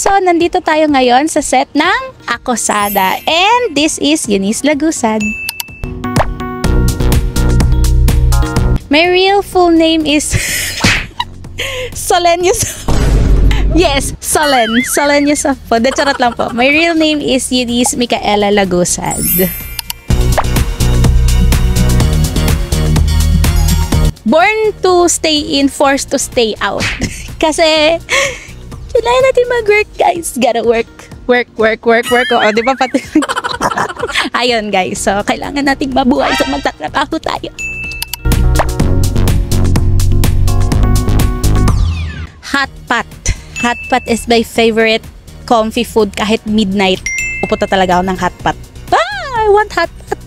kapuso, nandito tayo ngayon sa set ng Akosada. And this is Eunice Lagusad. My real full name is Solen Yusuf. Yes, Solen Yusuf po. Charot lang po. My real name is Eunice Micaela Lagusad. Born to stay in, forced to stay out. Kasi kailangan natin mag-work, guys. Gotta work. O, di ba pati? Ayun, guys. So, kailangan natin mabuhay. So, magtatrabaho tayo. Hot pot. Hot pot is my favorite comfy food kahit midnight. Pupunta talaga ako ng hot pot. I want hot pot.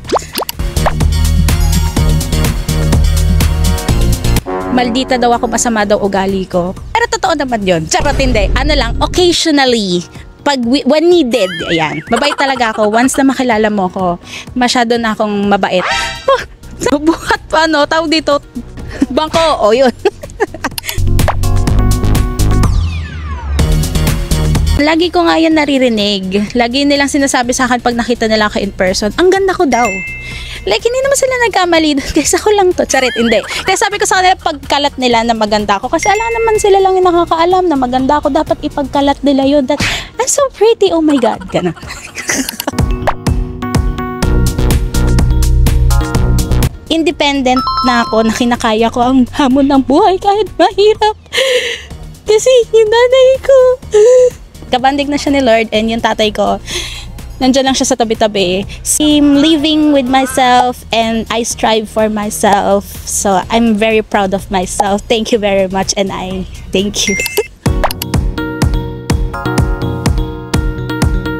Maldita daw ako, masama daw ugali ko. Pero totoo naman yun. Charot, hindi. Ano lang, occasionally, when needed, ayan. Mabait talaga ako. Once na makilala mo ko, masyado na akong mabait. Oh, buhat pa, no? Tawag dito, bangko. O, yun. Lagi ko nga yan naririnig. Lagi nilang sinasabi sa akin pag nakita nila ako in person, ang ganda ko daw. Like, hindi naman sila nagkamali doon. Kaysa ko lang to. Charit, hindi. Kaya sabi ko sa kanila, pagkalat nila na maganda ako. Kasi alam naman sila lang yung nakakaalam na maganda ako. Dapat ipagkalat nila yun. That, I'm so pretty. Oh my God. Ganun. Independent na ako, na kinakaya ko ang hamon ng buhay kahit mahirap. Kasi yung nanay ko, kabandig na siya ni Lord, and yung tatay ko, nandiyan lang siya sa tabi-tabi. I'm living with myself and I strive for myself. So, I'm very proud of myself. Thank you very much and I thank you.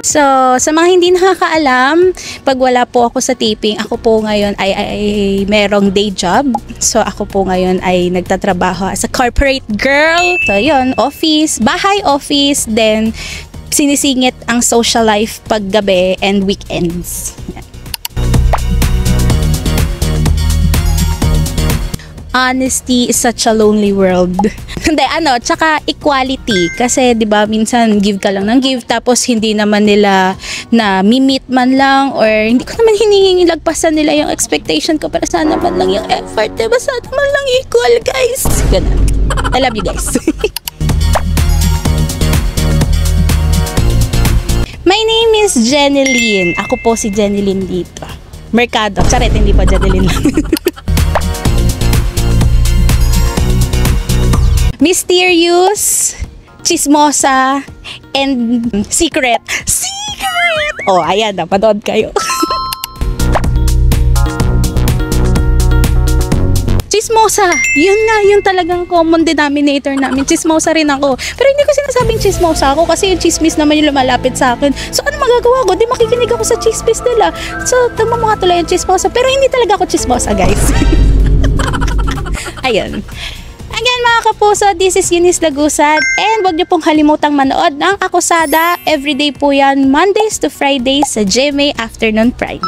So, sa mga hindi nakakaalam, pag wala po ako sa taping, ako po ngayon ay merong day job. So, ako po ngayon ay nagtatrabaho as a corporate girl. So, yun, office, bahay office, then sinisingit ang social life paggabi and weekends. Yan. Honesty is such a lonely world. Hindi, tsaka equality. Kasi, di ba, minsan give ka lang ng give, tapos hindi naman nila na mimit man lang, or hindi ko naman hiningin lagpasan nila yung expectation ko, para sana man lang yung effort. Diba, sana man lang equal, guys. Ganun. I love you, guys. My name is Jeneline. Ako po si Jeneline dito. Mercado. Charet, hindi pa Jeneline lang. Mysterious, chismosa, and secret. Secret! Oh, ayan, napanood kayo. Chismosa. Yun nga, yung talagang common denominator namin. Chismosa rin ako. Pero hindi ko sinasabing chismosa ako kasi yung chismis naman yung lumalapit sa akin. So, ano magagawa ko? Di makikinig ako sa chismis nila. So, tama mga tuloy yung chismosa. Pero hindi talaga ako chismosa, guys. Ayun. Again, mga kapuso, this is Eunice Lagusad. And huwag niyo pong halimutang manood ng Akosada. Everyday po yan, Mondays to Fridays sa GMA Afternoon Prime.